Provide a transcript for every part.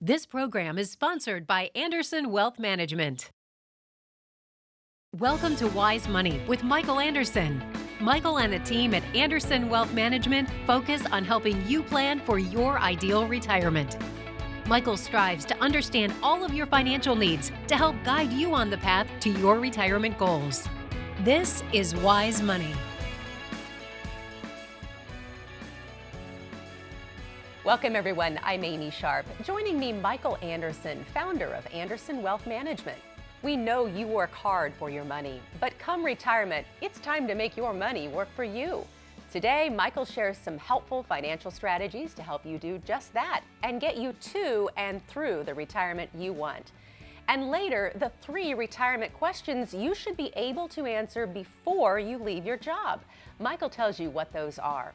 This program is sponsored by Andersen Wealth Management. Welcome to Wise Money with Michael Anderson. Michael and the team at Andersen Wealth Management focus on helping you plan for your ideal retirement. Michael strives to understand all of your financial needs to help guide you on the path to your retirement goals. This is Wise Money. Welcome everyone, I'm Amy Sharp. Joining me, Michael Anderson, founder of Andersen Wealth Management. We know you work hard for your money, but come retirement, it's time to make your money work for you. Today, Michael shares some helpful financial strategies to help you do just that and get you to and through the retirement you want. And later, the 3 retirement questions you should be able to answer before you leave your job. Michael tells you what those are.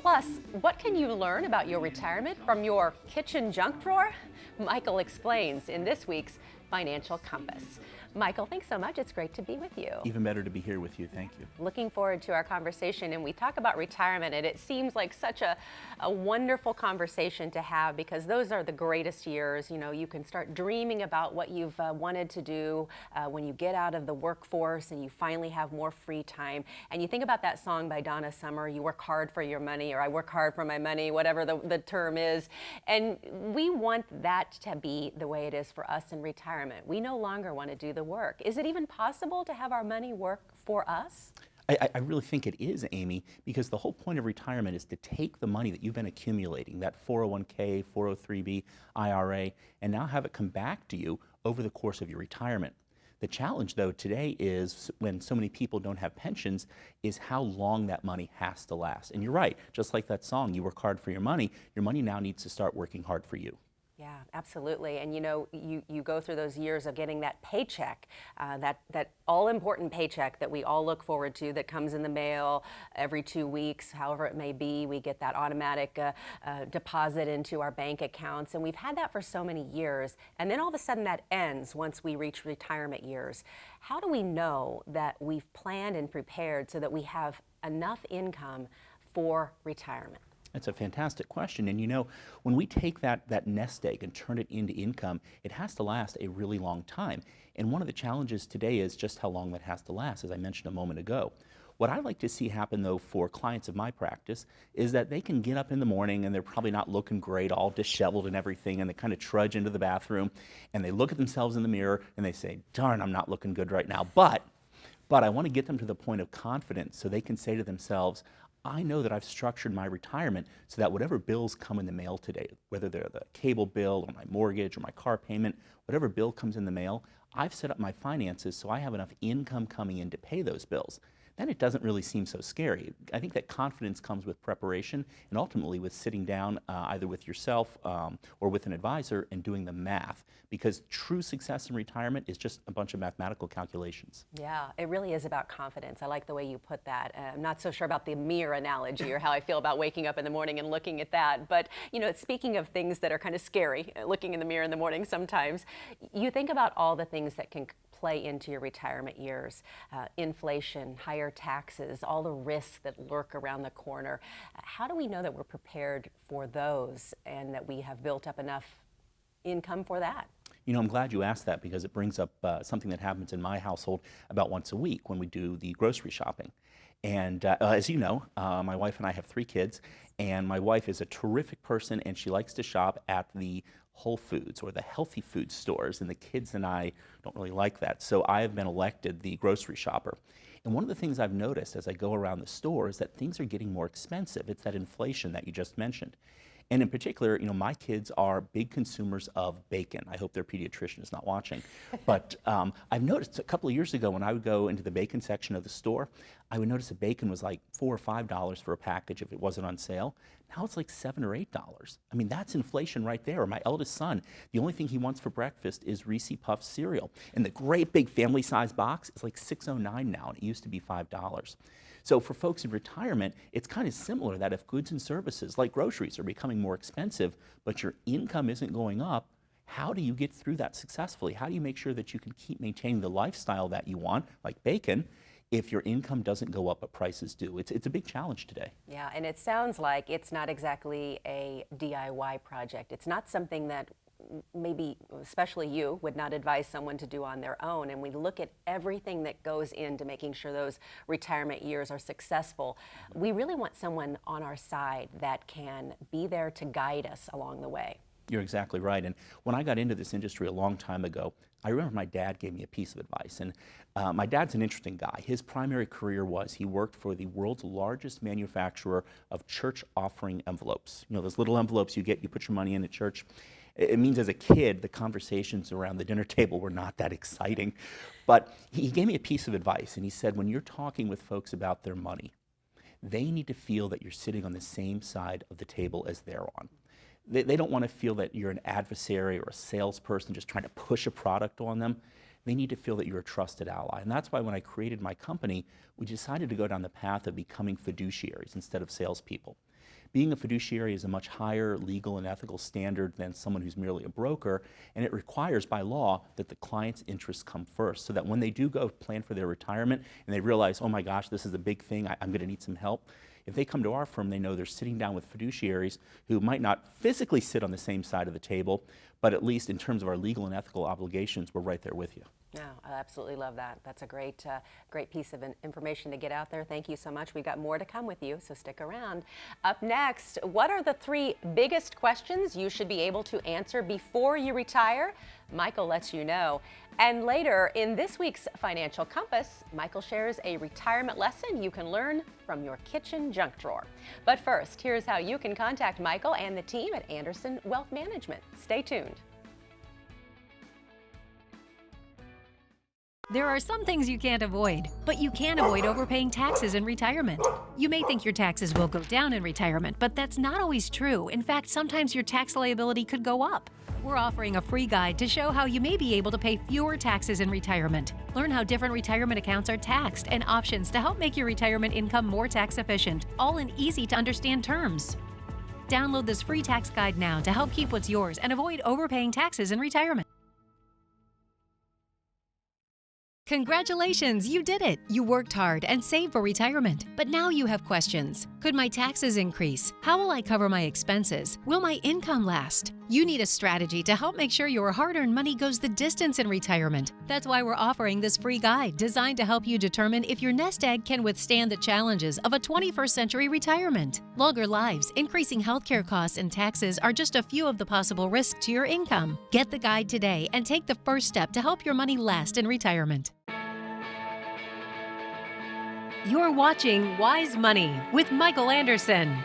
Plus, what can you learn about your retirement from your kitchen junk drawer? Michael explains in this week's Financial Compass. Michael, thanks so much. It's great to be with you. Even better to be here with you. Thank you. Looking forward to our conversation, and we talk about retirement, and it seems like such a wonderful conversation to have because those are the greatest years. You know, you can start dreaming about what you've wanted to do when you get out of the workforce and you finally have more free time. And you think about that song by Donna Summer, you work hard for your money, or I work hard for my money, whatever the term is. And we want that to be the way it is for us in retirement. We no longer want to do the work. Is it even possible to have our money work for us? I really think it is, Amy, because the whole point of retirement is to take the money that you've been accumulating, that 401k, 403b, IRA, and now have it come back to you over the course of your retirement. The challenge, though, today is when so many people don't have pensions, is how long that money has to last. And you're right, just like that song, you work hard for your money now needs to start working hard for you. Yeah, absolutely. And you know, you go through those years of getting that paycheck, that all-important paycheck that we all look forward to that comes in the mail every 2 weeks, however it may be. We get that automatic deposit into our bank accounts, and we've had that for so many years. And then all of a sudden that ends once we reach retirement years. How do we know that we've planned and prepared so that we have enough income for retirement? That's a fantastic question. And you know, when we take that nest egg and turn it into income, it has to last a really long time. And one of the challenges today is just how long that has to last, as I mentioned a moment ago. What I like to see happen, though, for clients of my practice is that they can get up in the morning and they're probably not looking great, all disheveled and everything, and they kind of trudge into the bathroom and they look at themselves in the mirror and they say, darn, I'm not looking good right now. But I want to get them to the point of confidence so they can say to themselves, I know that I've structured my retirement so that whatever bills come in the mail today, whether they're the cable bill or my mortgage or my car payment, whatever bill comes in the mail, I've set up my finances so I have enough income coming in to pay those bills. Then it doesn't really seem so scary. I think that confidence comes with preparation and ultimately with sitting down either with yourself or with an advisor and doing the math, because true success in retirement is just a bunch of mathematical calculations. Yeah, it really is about confidence. I like the way you put that. I'm not so sure about the mirror analogy or how I feel about waking up in the morning and looking at that. But, you know, speaking of things that are kind of scary, looking in the mirror in the morning sometimes, you think about all the things that can play into your retirement years. Inflation, higher taxes, all the risks that lurk around the corner. How do we know that we're prepared for those and that we have built up enough income for that? You know, I'm glad you asked that because it brings up something that happens in my household about once a week when we do the grocery shopping. And as you know, my wife and I have 3 kids, and my wife is a terrific person, and she likes to shop at the Whole Foods or the healthy food stores, and the kids and I don't really like that. So I have been elected the grocery shopper. And one of the things I've noticed as I go around the store is that things are getting more expensive. It's that inflation that you just mentioned. And in particular, you know, my kids are big consumers of bacon. I hope their pediatrician is not watching. But I've noticed a couple of years ago when I would go into the bacon section of the store, I would notice that bacon was like $4 or $5 for a package if it wasn't on sale. Now it's like $7 or $8. I mean, that's inflation right there. My eldest son, the only thing he wants for breakfast is Reese Puffs cereal. And the great big family-sized box is like $6.09 now, and it used to be $5. So for folks in retirement, it's kind of similar that if goods and services like groceries are becoming more expensive, but your income isn't going up, how do you get through that successfully? How do you make sure that you can keep maintaining the lifestyle that you want, like bacon, if your income doesn't go up but prices do? It's a big challenge today. Yeah, and it sounds like it's not exactly a DIY project. It's not something that maybe especially you would not advise someone to do on their own. And we look at everything that goes into making sure those retirement years are successful. We really want someone on our side that can be there to guide us along the way. You're exactly right. And when I got into this industry a long time ago, I remember my dad gave me a piece of advice. And my dad's an interesting guy. His primary career was he worked for the world's largest manufacturer of church offering envelopes. You know, those little envelopes you get, you put your money in at church. It means as a kid, the conversations around the dinner table were not that exciting. But he gave me a piece of advice, and he said, when you're talking with folks about their money, they need to feel that you're sitting on the same side of the table as they're on. They don't want to feel that you're an adversary or a salesperson just trying to push a product on them. They need to feel that you're a trusted ally. And that's why when I created my company, we decided to go down the path of becoming fiduciaries instead of salespeople. Being a fiduciary is a much higher legal and ethical standard than someone who's merely a broker, and it requires by law that the client's interests come first, so that when they do go plan for their retirement and they realize, oh my gosh, this is a big thing, I'm going to need some help. If they come to our firm, they know they're sitting down with fiduciaries who might not physically sit on the same side of the table, but at least in terms of our legal and ethical obligations, we're right there with you. No, I absolutely love that. That's a great piece of information to get out there. Thank you so much. We've got more to come with you, so stick around. Up next, what are the 3 biggest questions you should be able to answer before you retire? Michael lets you know. And later, in this week's Financial Compass, Michael shares a retirement lesson you can learn from your kitchen junk drawer. But first, here's how you can contact Michael and the team at Andersen Wealth Management. Stay tuned. There are some things you can't avoid, but you can avoid overpaying taxes in retirement. You may think your taxes will go down in retirement, but that's not always true. In fact, sometimes your tax liability could go up. We're offering a free guide to show how you may be able to pay fewer taxes in retirement. Learn how different retirement accounts are taxed and options to help make your retirement income more tax efficient, all in easy to understand terms. Download this free tax guide now to help keep what's yours and avoid overpaying taxes in retirement. Congratulations, you did it! You worked hard and saved for retirement, but now you have questions. Could my taxes increase? How will I cover my expenses? Will my income last? You need a strategy to help make sure your hard-earned money goes the distance in retirement. That's why we're offering this free guide designed to help you determine if your nest egg can withstand the challenges of a 21st century retirement. Longer lives, increasing healthcare costs, and taxes are just a few of the possible risks to your income. Get the guide today and take the first step to help your money last in retirement. You're watching Wise Money with Michael Andersen.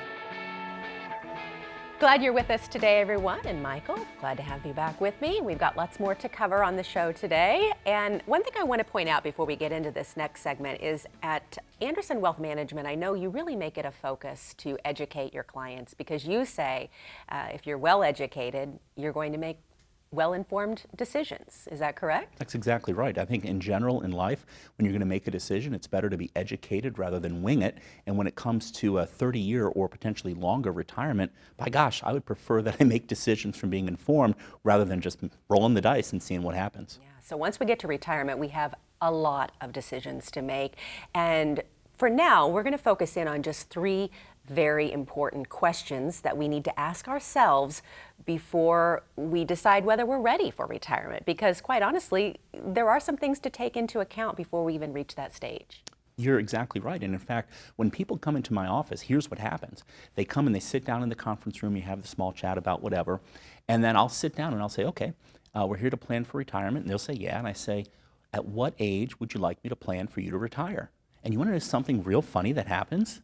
Glad you're with us today, everyone. And Michael, glad to have you back with me. We've got lots more to cover on the show today. And one thing I want to point out before we get into this next segment is at Andersen Wealth Management, I know you really make it a focus to educate your clients, because you say if you're well educated, you're going to make well-informed decisions. Is that correct? That's exactly right. I think in general in life, when you're going to make a decision, it's better to be educated rather than wing it. And when it comes to a 30-year or potentially longer retirement, by gosh, I would prefer that I make decisions from being informed rather than just rolling the dice and seeing what happens. Yeah. So once we get to retirement, we have a lot of decisions to make. And for now, we're going to focus in on just 3 very important questions that we need to ask ourselves before we decide whether we're ready for retirement. Because quite honestly, there are some things to take into account before we even reach that stage. You're exactly right. And in fact, when people come into my office, here's what happens. They come and they sit down in the conference room, you have the small chat about whatever, and then I'll sit down and I'll say, okay, we're here to plan for retirement. And they'll say, yeah. And I say, at what age would you like me to plan for you to retire? And you want to know something real funny that happens?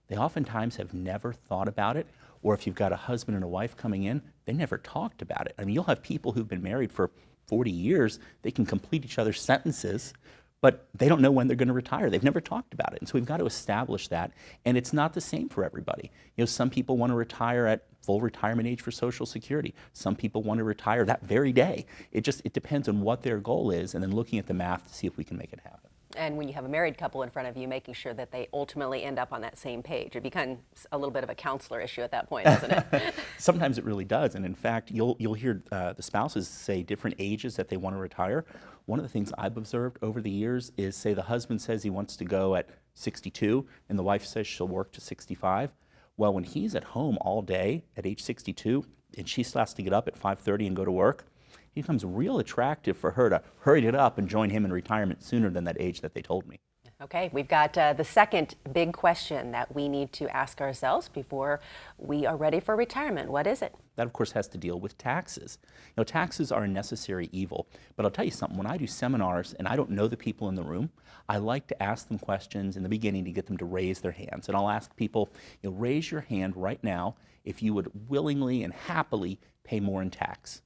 They oftentimes have never thought about it, or if you've got a husband and a wife coming in, they never talked about it. I mean, you'll have people who've been married for 40 years, they can complete each other's sentences, but they don't know when they're going to retire. They've never talked about it. And so we've got to establish that. And it's not the same for everybody. You know, some people want to retire at full retirement age for Social Security. Some people want to retire that very day. It depends on what their goal is, and then looking at the math to see if we can make it happen. And when you have a married couple in front of you, making sure that they ultimately end up on that same page. It becomes a little bit of a counselor issue at that point, doesn't it? Sometimes it really does. And in fact, you'll hear the spouses say different ages that they want to retire. One of the things I've observed over the years is, say the husband says he wants to go at 62 and the wife says she'll work to 65. Well, when he's at home all day at age 62, and she still has to get up at 5:30 and go to work, it becomes real attractive for her to hurry it up and join him in retirement sooner than that age that they told me. Okay, we've got the second big question that we need to ask ourselves before we are ready for retirement. What is it? That, of course, has to deal with taxes. Taxes are a necessary evil. But I'll tell you something, when I do seminars and I don't know the people in the room, I like to ask them questions in the beginning to get them to raise their hands. And I'll ask people, raise your hand right now if you would willingly and happily pay more in tax.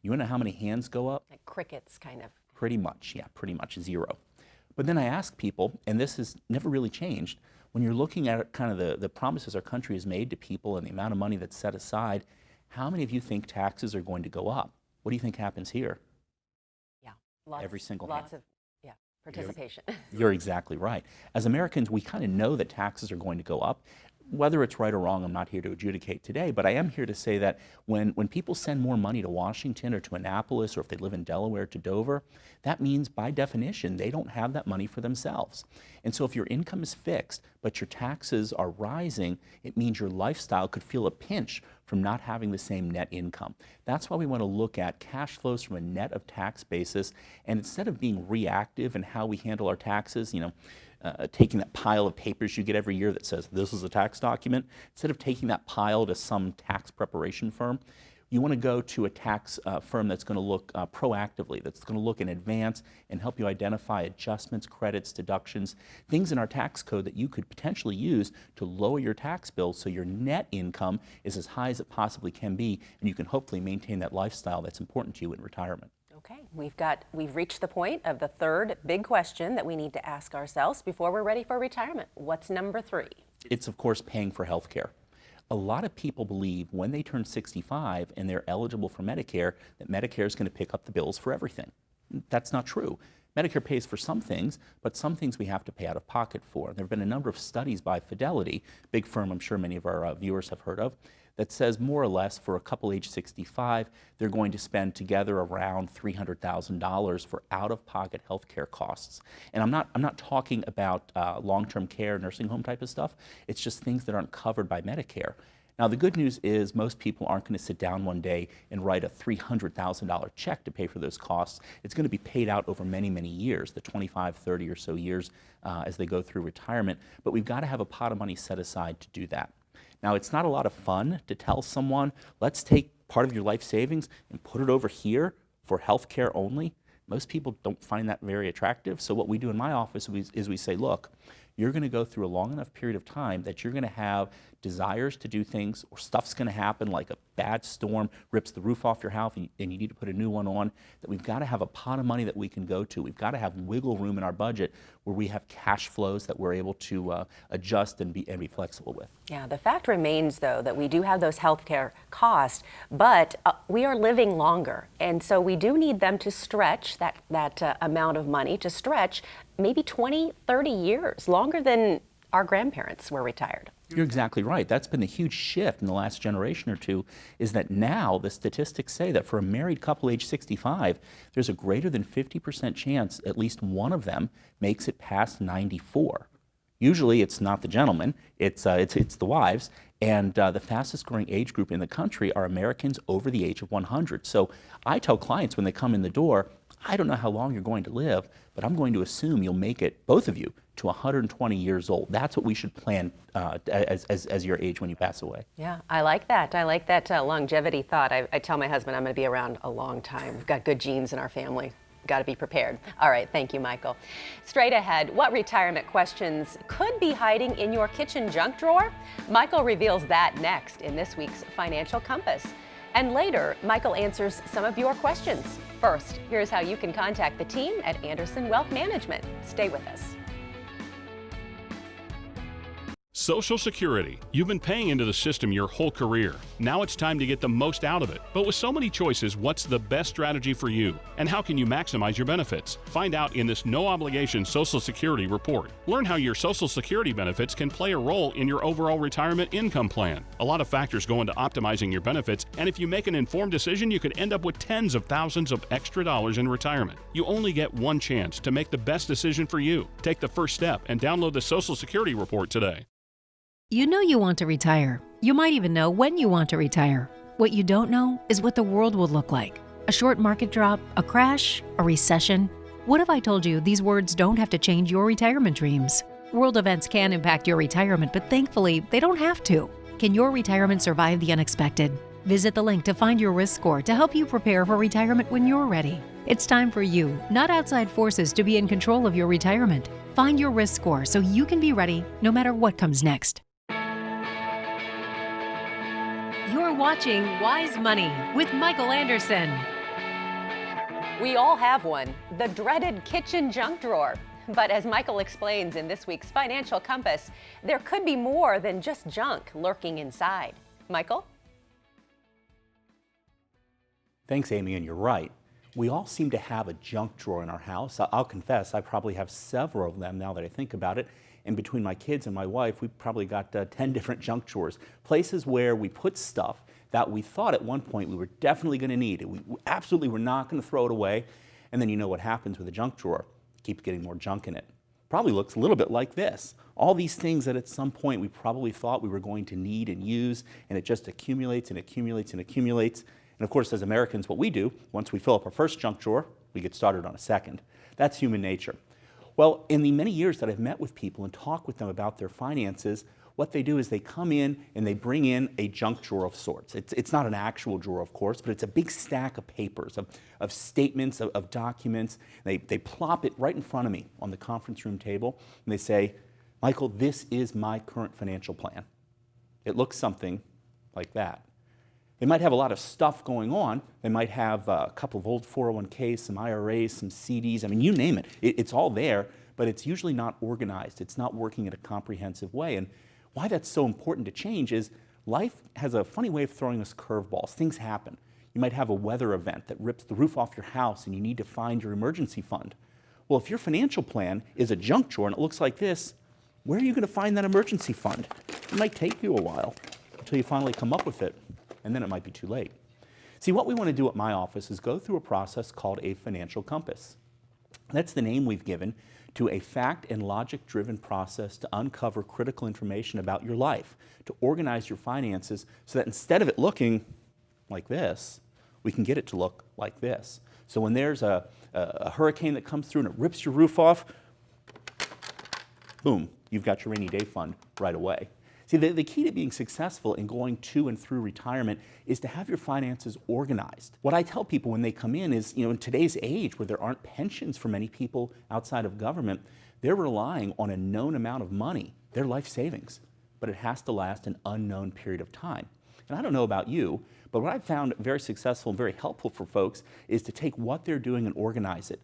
You want to know how many hands go up? Like crickets, kind of. Pretty much, yeah, pretty much zero. But then I ask people, and this has never really changed, when you're looking at kind of the promises our country has made to people and the amount of money that's set aside, how many of you think taxes are going to go up? What do you think happens here? Yeah, every single lots hand. of participation. You're exactly right. As Americans, we kind of know that taxes are going to go up. Whether it's right or wrong, I'm not here to adjudicate today, but I am here to say that when people send more money to Washington or to Annapolis, or if they live in Delaware to Dover, that means by definition they don't have that money for themselves. And so if your income is fixed, but your taxes are rising, it means your lifestyle could feel a pinch from not having the same net income. That's why we want to look at cash flows from a net of tax basis, and instead of being reactive in how we handle our taxes, taking that pile of papers you get every year that says this is a tax document, instead of taking that pile to some tax preparation firm, you want to go to a tax firm that's going to look proactively, that's going to look in advance and help you identify adjustments, credits, deductions, things in our tax code that you could potentially use to lower your tax bill so your net income is as high as it possibly can be, and you can hopefully maintain that lifestyle that's important to you in retirement. Okay, we've reached the point of the third big question that we need to ask ourselves before we're ready for retirement. What's number 3? It's, of course, paying for health care. A lot of people believe when they turn 65 and they're eligible for Medicare, that Medicare is going to pick up the bills for everything. That's not true. Medicare pays for some things, but some things we have to pay out of pocket for. There have been a number of studies by Fidelity, big firm I'm sure many of our viewers have heard of, that says more or less for a couple age 65, they're going to spend together around $300,000 for out-of-pocket health care costs. And I'm not talking about long-term care, nursing home type of stuff. It's just things that aren't covered by Medicare. Now, the good news is most people aren't going to sit down one day and write a $300,000 check to pay for those costs. It's going to be paid out over many, many years, the 25, 30 or so years as they go through retirement. But we've got to have a pot of money set aside to do that. Now, it's not a lot of fun to tell someone, let's take part of your life savings and put it over here for health care only. Most people don't find that very attractive. So what we do in my office is we say, look, you're going to go through a long enough period of time that you're going to have desires to do things, or stuff's going to happen like a bad storm rips the roof off your house and you need to put a new one on, that we've got to have a pot of money that we can go to. We've got to have wiggle room in our budget where we have cash flows that we're able to adjust and be flexible with. Yeah, the fact remains, though, that we do have those healthcare costs, but we are living longer. And so we do need them to stretch that amount of money, to stretch maybe 20, 30 years, longer than our grandparents were retired. You're exactly right. That's been a huge shift in the last generation or two, is that now the statistics say that for a married couple age 65, there's a greater than 50% chance at least one of them makes it past 94. Usually it's not the gentleman, it's the wives, and the fastest growing age group in the country are Americans over the age of 100. So I tell clients when they come in the door, I don't know how long you're going to live, but I'm going to assume you'll make it, both of you, to 120 years old. That's what we should plan as your age when you pass away. Yeah, I like that. I like that longevity thought. I tell my husband I'm going to be around a long time. We've got good genes in our family. Got to be prepared. All right, thank you, Michael. Straight ahead, what retirement questions could be hiding in your kitchen junk drawer? Michael reveals that next in this week's Financial Compass. And later, Michael answers some of your questions. First, here's how you can contact the team at Andersen Wealth Management. Stay with us. Social Security. You've been paying into the system your whole career. Now it's time to get the most out of it. But with so many choices, what's the best strategy for you? And how can you maximize your benefits? Find out in this no-obligation Social Security report. Learn how your Social Security benefits can play a role in your overall retirement income plan. A lot of factors go into optimizing your benefits, and if you make an informed decision, you could end up with tens of thousands of extra dollars in retirement. You only get one chance to make the best decision for you. Take the first step and download the Social Security report today. You know you want to retire. You might even know when you want to retire. What you don't know is what the world will look like. A short market drop, a crash, a recession. What if I told you these words don't have to change your retirement dreams? World events can impact your retirement, but thankfully, they don't have to. Can your retirement survive the unexpected? Visit the link to find your risk score to help you prepare for retirement when you're ready. It's time for you, not outside forces, to be in control of your retirement. Find your risk score so you can be ready no matter what comes next. You're watching Wise Money with Michael Andersen. We all have one, the dreaded kitchen junk drawer. But as Michael explains in this week's Financial Compass, there could be more than just junk lurking inside. Michael? Thanks, Amy, and you're right. We all seem to have a junk drawer in our house. I'll confess, I probably have several of them now that I think about it. And between my kids and my wife, we've probably got 10 different junk drawers. Places where we put stuff that we thought at one point we were definitely going to need. We absolutely were not going to throw it away. And then you know what happens with a junk drawer. It keeps getting more junk in it. Probably looks a little bit like this. All these things that at some point we probably thought we were going to need and use, and it just accumulates and accumulates and accumulates. And of course, as Americans, what we do, once we fill up our first junk drawer, we get started on a second. That's human nature. Well, in the many years that I've met with people and talked with them about their finances, what they do is they come in and they bring in a junk drawer of sorts. It's not an actual drawer, of course, but it's a big stack of papers, of statements, of documents. They plop it right in front of me on the conference room table, and they say, Michael, this is my current financial plan. It looks something like that. They might have a lot of stuff going on. They might have a couple of old 401ks, some IRAs, some CDs. I mean, you name it. It's all there, but it's usually not organized. It's not working in a comprehensive way. And why that's so important to change is life has a funny way of throwing us curveballs. Things happen. You might have a weather event that rips the roof off your house and you need to find your emergency fund. Well, if your financial plan is a junk drawer and it looks like this, where are you going to find that emergency fund? It might take you a while until you finally come up with it. And then it might be too late. See, what we want to do at my office is go through a process called a financial compass. That's the name we've given to a fact and logic-driven process to uncover critical information about your life, to organize your finances so that instead of it looking like this, we can get it to look like this. So when there's a hurricane that comes through and it rips your roof off, boom, you've got your rainy day fund right away. See, the key to being successful in going to and through retirement is to have your finances organized. What I tell people when they come in is, in today's age where there aren't pensions for many people outside of government, they're relying on a known amount of money, their life savings, but it has to last an unknown period of time. And I don't know about you, but what I've found very successful and very helpful for folks is to take what they're doing and organize it,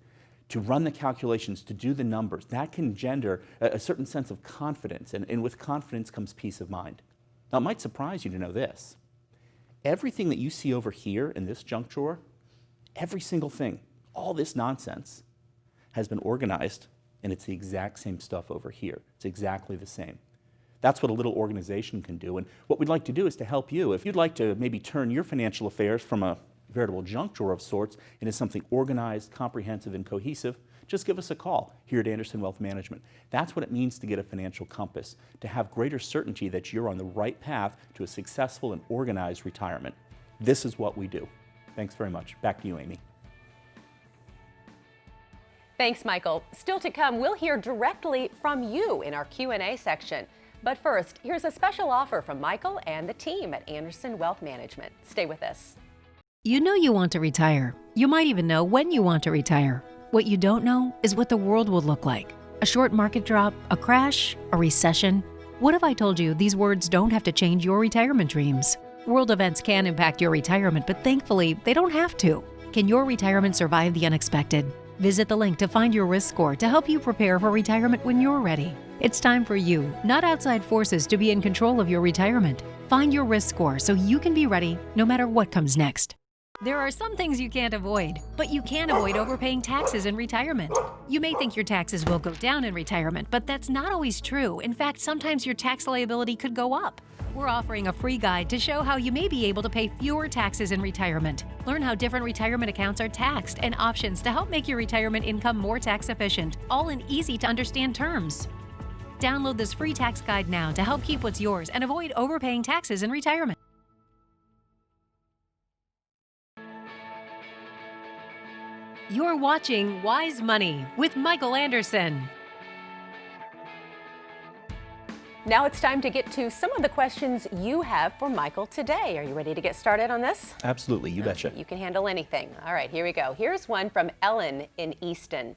to run the calculations, to do the numbers. That can engender a certain sense of confidence, and with confidence comes peace of mind. Now, it might surprise you to know this. Everything that you see over here in this junk drawer, every single thing, all this nonsense, has been organized, and it's the exact same stuff over here. It's exactly the same. That's what a little organization can do, and what we'd like to do is to help you. If you'd like to maybe turn your financial affairs from a veritable junk drawer of sorts into something organized, comprehensive, and cohesive, just give us a call here at Andersen Wealth Management. That's what it means to get a financial compass, to have greater certainty that you're on the right path to a successful and organized retirement. This is what we do. Thanks very much. Back to you, Amy. Thanks, Michael. Still to come, we'll hear directly from you in our Q&A section. But first, here's a special offer from Michael and the team at Andersen Wealth Management. Stay with us. You know you want to retire. You might even know when you want to retire. What you don't know is what the world will look like. A short market drop, a crash, a recession. What if I told you these words don't have to change your retirement dreams? World events can impact your retirement, but thankfully, they don't have to. Can your retirement survive the unexpected? Visit the link to find your risk score to help you prepare for retirement when you're ready. It's time for you, not outside forces, to be in control of your retirement. Find your risk score so you can be ready no matter what comes next. There are some things you can't avoid, but you can avoid overpaying taxes in retirement. You may think your taxes will go down in retirement, but that's not always true. In fact, sometimes your tax liability could go up. We're offering a free guide to show how you may be able to pay fewer taxes in retirement. Learn how different retirement accounts are taxed and options to help make your retirement income more tax efficient, all in easy to understand terms. Download this free tax guide now to help keep what's yours and avoid overpaying taxes in retirement. You're watching Wise Money with Michael Andersen. Now it's time to get to some of the questions you have for Michael today. Are you ready to get started on this? Absolutely, you betcha. You can handle anything. All right, here we go. Here's one from Ellen in Easton.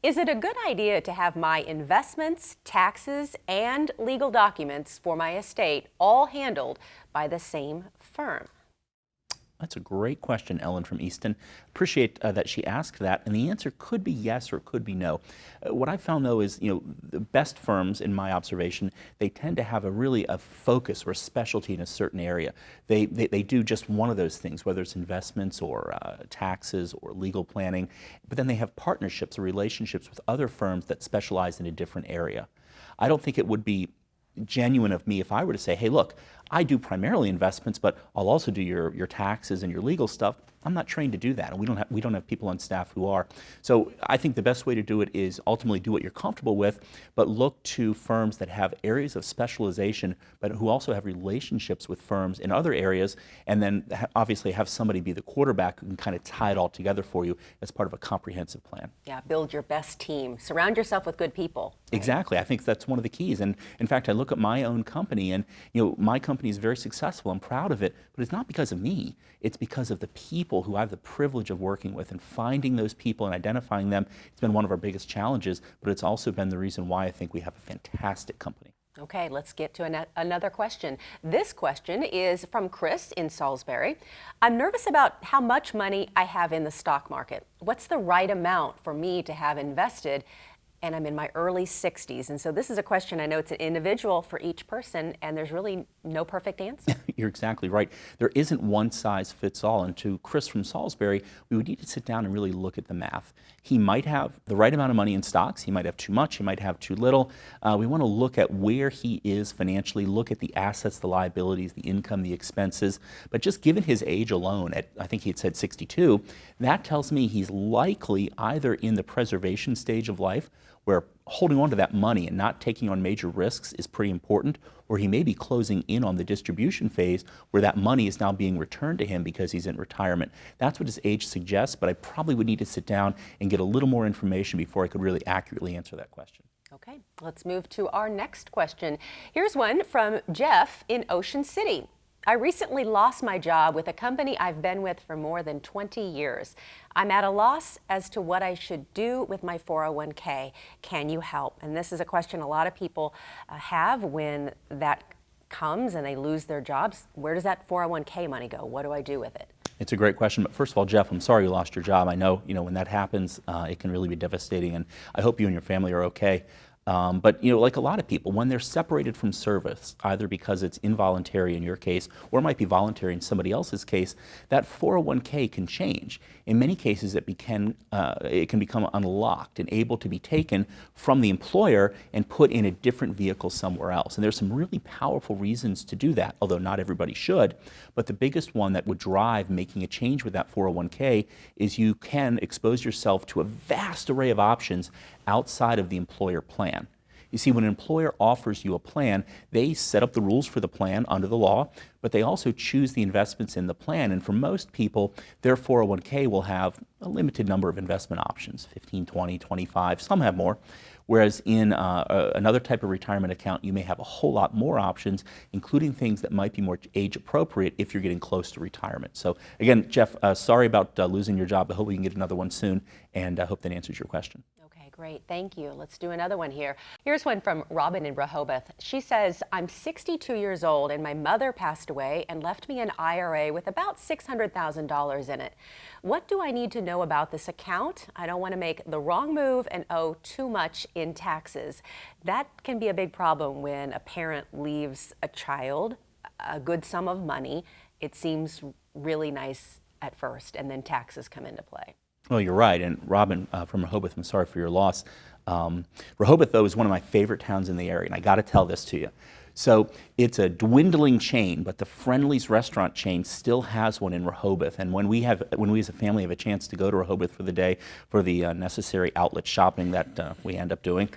Is it a good idea to have my investments, taxes, and legal documents for my estate all handled by the same firm? That's a great question, Ellen from Easton. Appreciate that she asked that, and the answer could be yes or it could be no. What I found though is, the best firms, in my observation, they tend to have a focus or a specialty in a certain area. They do just one of those things, whether it's investments or taxes or legal planning, but then they have partnerships or relationships with other firms that specialize in a different area. I don't think it would be genuine of me if I were to say, hey, look, I do primarily investments, but I'll also do your taxes and your legal stuff. I'm not trained to do that, and we don't have people on staff who are. So I think the best way to do it is ultimately do what you're comfortable with, but look to firms that have areas of specialization, but who also have relationships with firms in other areas, and then obviously have somebody be the quarterback who can kind of tie it all together for you as part of a comprehensive plan. Yeah, build your best team. Surround yourself with good people. Right? Exactly. I think that's one of the keys. And in fact, I look at my own company, and my company is very successful. I'm proud of it, but it's not because of me. It's because of the people who I have the privilege of working with, and finding those people and identifying them. It's been one of our biggest challenges, but it's also been the reason why I think we have a fantastic company. Okay, let's get to another question. This question is from Chris in Salisbury. I'm nervous about how much money I have in the stock market. What's the right amount for me to have invested? And I'm in my early 60s. And so this is a question, I know it's an individual for each person, and there's really no perfect answer. You're exactly right. There isn't one size fits all. And to Chris from Salisbury, we would need to sit down and really look at the math. He might have the right amount of money in stocks. He might have too much. He might have too little. We want to look at where he is financially, look at the assets, the liabilities, the income, the expenses. But just given his age alone, at I think he had said 62, that tells me he's likely either in the preservation stage of life, where holding on to that money and not taking on major risks is pretty important, or he may be closing in on the distribution phase where that money is now being returned to him because he's in retirement. That's what his age suggests, but I probably would need to sit down and get a little more information before I could really accurately answer that question. Okay, let's move to our next question. Here's one from Jeff in Ocean City. I recently lost my job with a company I've been with for more than 20 years. I'm at a loss as to what I should do with my 401k. Can you help? And this is a question a lot of people have when that comes and they lose their jobs. Where does that 401k money go? What do I do with it? It's a great question, but first of all, Jeff, I'm sorry you lost your job. I know, when that happens, it can really be devastating, and I hope you and your family are okay. But like a lot of people, when they're separated from service, either because it's involuntary in your case, or it might be voluntary in somebody else's case, that 401k can change. In many cases, it can become unlocked and able to be taken from the employer and put in a different vehicle somewhere else. And there's some really powerful reasons to do that, although not everybody should. But the biggest one that would drive making a change with that 401k is you can expose yourself to a vast array of options outside of the employer plan. You see, when an employer offers you a plan, they set up the rules for the plan under the law, but they also choose the investments in the plan. And for most people, their 401k will have a limited number of investment options, 15, 20, 25, some have more. Whereas in another type of retirement account, you may have a whole lot more options, including things that might be more age appropriate if you're getting close to retirement. So again, Jeff, sorry about losing your job. I hope we can get another one soon, and I hope that answers your question. Okay, great. Thank you. Let's do another one here. Here's one from Robin in Rehoboth. She says, I'm 62 years old and my mother passed away and left me an IRA with about $600,000 in it. What do I need to know about this account? I don't want to make the wrong move and owe too much in taxes. That can be a big problem when a parent leaves a child a good sum of money. It seems really nice at first, and then taxes come into play. Well, you're right. And Robin from Rehoboth, I'm sorry for your loss. Rehoboth, though, is one of my favorite towns in the area, and I got to tell this to you. So it's a dwindling chain, but the Friendly's restaurant chain still has one in Rehoboth. And when we as a family have a chance to go to Rehoboth for the day for the necessary outlet shopping that we end up doing,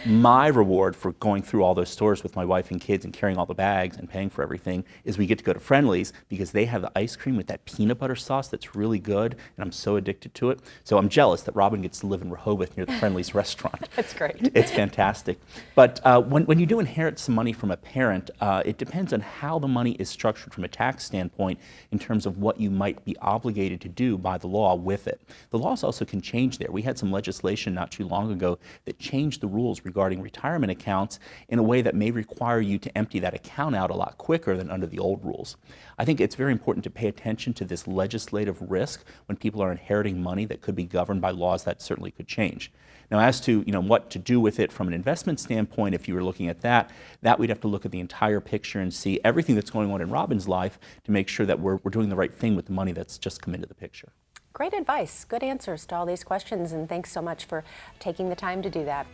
my reward for going through all those stores with my wife and kids and carrying all the bags and paying for everything is we get to go to Friendly's because they have the ice cream with that peanut butter sauce that's really good, and I'm so addicted to it. So I'm jealous that Robin gets to live in Rehoboth near the Friendly's restaurant. That's great. It's fantastic. But when you do inherit some money from a parent, it depends on how the money is structured from a tax standpoint in terms of what you might be obligated to do by the law with it. The laws also can change there. We had some legislation not too long ago that changed the rules regarding retirement accounts in a way that may require you to empty that account out a lot quicker than under the old rules. I think it's very important to pay attention to this legislative risk when people are inheriting money that could be governed by laws that certainly could change. Now, as to what to do with it from an investment standpoint, if you were looking at that we'd have to look at the entire picture and see everything that's going on in Robin's life to make sure that we're doing the right thing with the money that's just come into the picture. Great advice, good answers to all these questions, and thanks so much for taking the time to do that.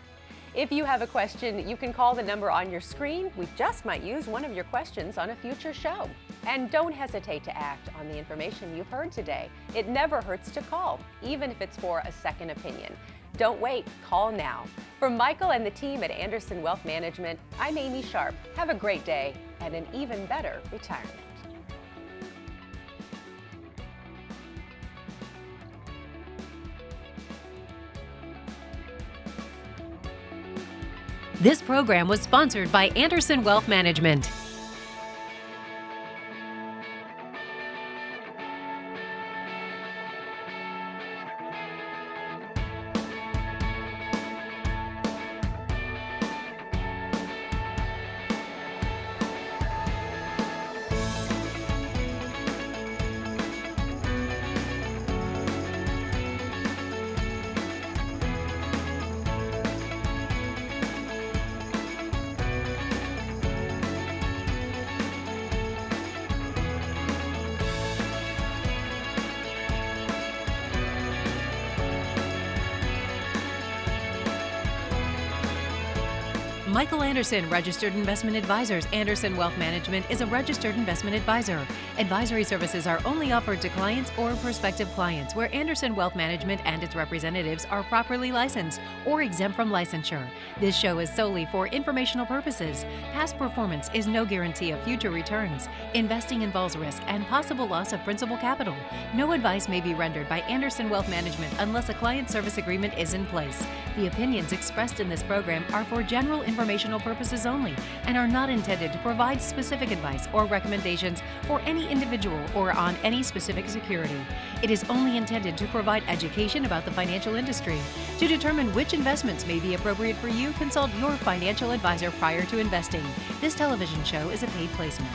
If you have a question, you can call the number on your screen. We just might use one of your questions on a future show. And don't hesitate to act on the information you've heard today. It never hurts to call, even if it's for a second opinion. Don't wait, call now. For Michael and the team at Andersen Wealth Management, I'm Amy Sharp. Have a great day and an even better retirement. This program was sponsored by Andersen Wealth Management. Michael Andersen, Registered Investment Advisors. Andersen Wealth Management is a registered investment advisor. Advisory services are only offered to clients or prospective clients where Andersen Wealth Management and its representatives are properly licensed or exempt from licensure. This show is solely for informational purposes. Past performance is no guarantee of future returns. Investing involves risk and possible loss of principal capital. No advice may be rendered by Andersen Wealth Management unless a client service agreement is in place. The opinions expressed in this program are for general informational purposes only and are not intended to provide specific advice or recommendations for any individual or on any specific security. It is only intended to provide education about the financial industry. To determine which investments may be appropriate for you, consult your financial advisor prior to investing. This television show is a paid placement.